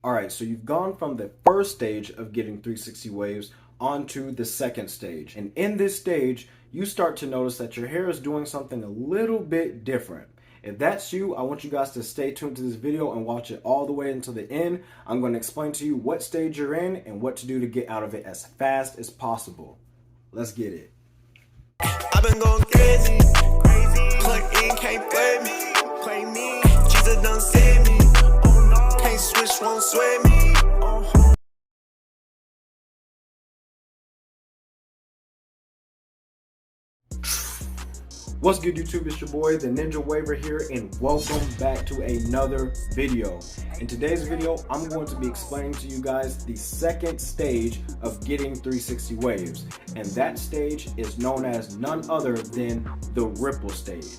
All right, so you've gone from the first stage of getting 360 waves onto the second stage. And in this stage, you start to notice that your hair is doing something a little bit different. If that's you, I want you guys to stay tuned to this video and watch it all the way until the end. I'm going to explain to you what stage you're in and what to do to get out of it as fast as possible. Let's get it. I've been going crazy. Plug in, can't play me. Play me. Jesus done save me. Oh no. Can't switch, won't sway me. What's good, YouTube? It's your boy, the Ninja Waver here, and welcome back to another video. In today's video, I'm going to be explaining to you guys the second stage of getting 360 waves, and that stage is known as none other than the ripple stage.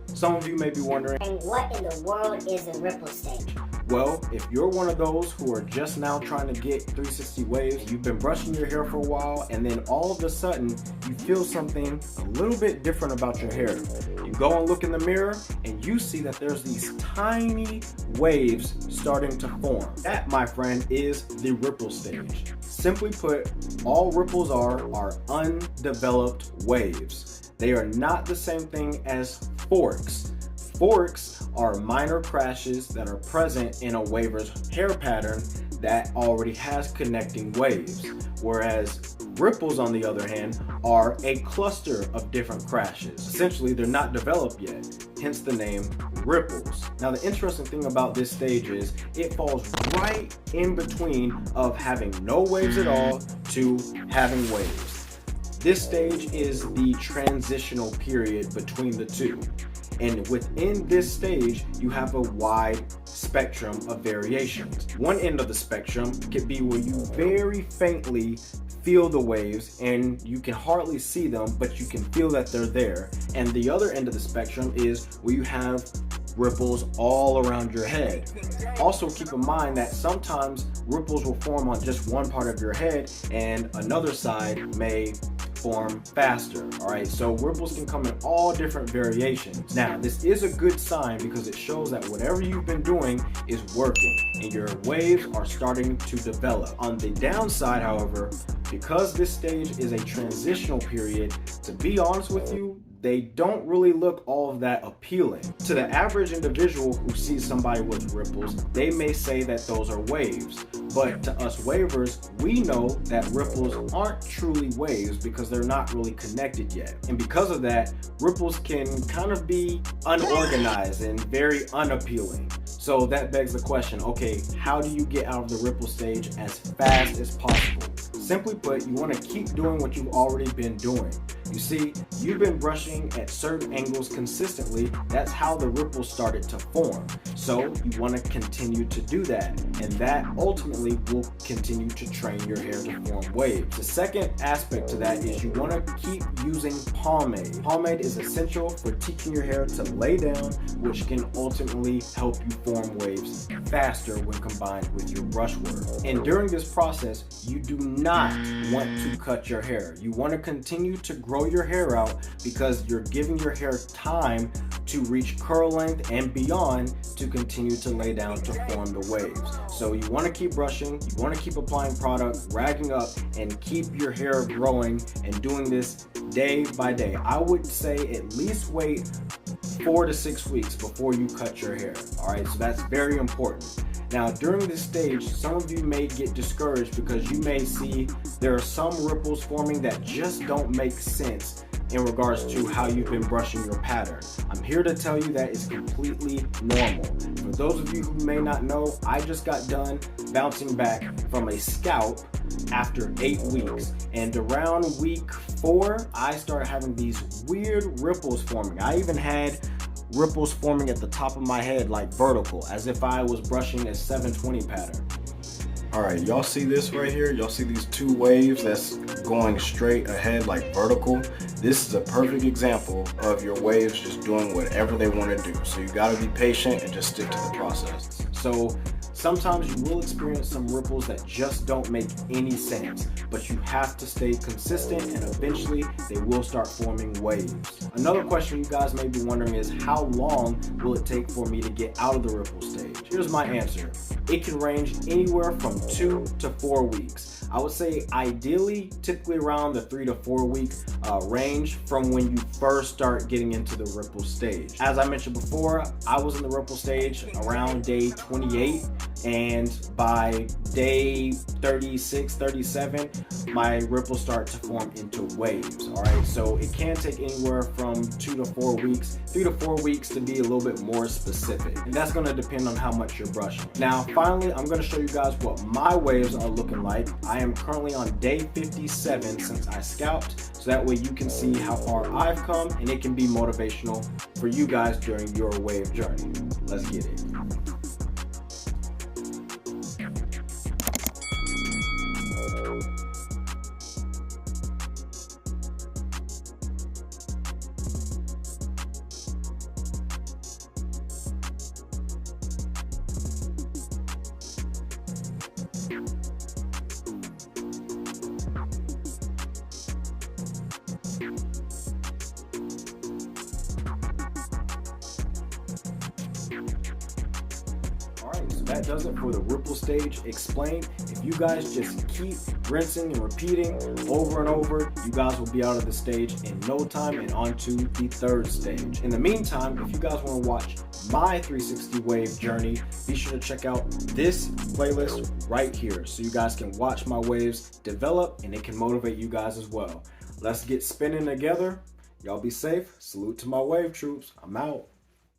Some of you may be wondering, and what in the world is a ripple stage? Well, if you're one of those who are just now trying to get 360 waves, you've been brushing your hair for a while, and then all of a sudden you feel something a little bit different about your hair. You go and look in the mirror and you see that there's these tiny waves starting to form. That, my friend, is the ripple stage. Simply put, all ripples are undeveloped waves. They are not the same thing as forks. Forks are minor crashes that are present in a waver's hair pattern that already has connecting waves, whereas ripples, on the other hand, are a cluster of different crashes. Essentially, they're not developed yet, hence the name ripples. Now, the interesting thing about this stage is it falls right in between of having no waves at all to having waves. This stage is the transitional period between the two. And within this stage, you have a wide spectrum of variations. One end of the spectrum could be where you very faintly feel the waves and you can hardly see them, but you can feel that they're there. And the other end of the spectrum is where you have ripples all around your head. Also, keep in mind that sometimes ripples will form on just one part of your head and another side may form faster. All right, so ripples can come in all different variations. Now, this is a good sign because it shows that whatever you've been doing is working and your waves are starting to develop. On the downside, however, because this stage is a transitional period, to be honest with you, they don't really look all of that appealing. To the average individual who sees somebody with ripples, they may say that those are waves. But to us wavers, we know that ripples aren't truly waves because they're not really connected yet. And because of that, ripples can kind of be unorganized and very unappealing. So that begs the question, okay, how do you get out of the ripple stage as fast as possible? Simply put, you want to keep doing what you've already been doing. You see, you've been brushing at certain angles consistently. That's how the ripples started to form. So you want to continue to do that. And that ultimately will continue to train your hair to form waves. The second aspect to that is you want to keep using pomade. Pomade is essential for teaching your hair to lay down, which can ultimately help you form waves faster when combined with your brush work. And during this process, you do not want to cut your hair. You want to continue to grow your hair out because you're giving your hair time to reach curl length and beyond to continue to lay down to form the waves. So you want to keep brushing, you want to keep applying product, ragging up, and keep your hair growing and doing this day by day. I would say at least wait 4 to 6 weeks before you cut your hair. All right, so that's very important. Now, during this stage, some of you may get discouraged because you may see there are some ripples forming that just don't make sense in regards to how you've been brushing your pattern. I'm here to tell you that it's completely normal. For those of you who may not know, I just got done bouncing back from a scalp after 8 weeks. And around week 4, I started having these weird ripples forming. I even had ripples forming at the top of my head, like vertical, as if I was brushing a 720 pattern. All right, y'all see this right here? Y'all see these two waves that's going straight ahead like vertical? This is a perfect example of your waves just doing whatever they want to do. So you got to be patient and just stick to the process. So sometimes you will experience some ripples that just don't make any sense, but you have to stay consistent and eventually they will start forming waves. Another question you guys may be wondering is how long will it take for me to get out of the ripple stage? stage? Here's my answer. It can range anywhere from 2 to 4 weeks. I would say ideally, typically around the 3 to 4 week range from when you first start getting into the ripple stage. As I mentioned before, I was in the ripple stage around day 28, and by day 36, 37, my ripples start to form into waves. All right, so it can take anywhere from 2 to 4 weeks, 3 to 4 weeks to be a little bit more specific, and that's going to depend on how much you're brushing. Now, finally, I'm going to show you guys what my waves are looking like. I am currently on day 57 since I scalped, so that way you can see how far I've come, and it can be motivational for you guys during your wave journey. Let's get it. That does it for the ripple stage explained. If you guys just keep rinsing and repeating over and over, you guys will be out of the stage in no time and onto the third stage. In the meantime, if you guys want to watch my 360 wave journey, be sure to check out this playlist right here so you guys can watch my waves develop and it can motivate you guys as well. Let's get spinning together. Y'all be safe. Salute to my wave troops. I'm out.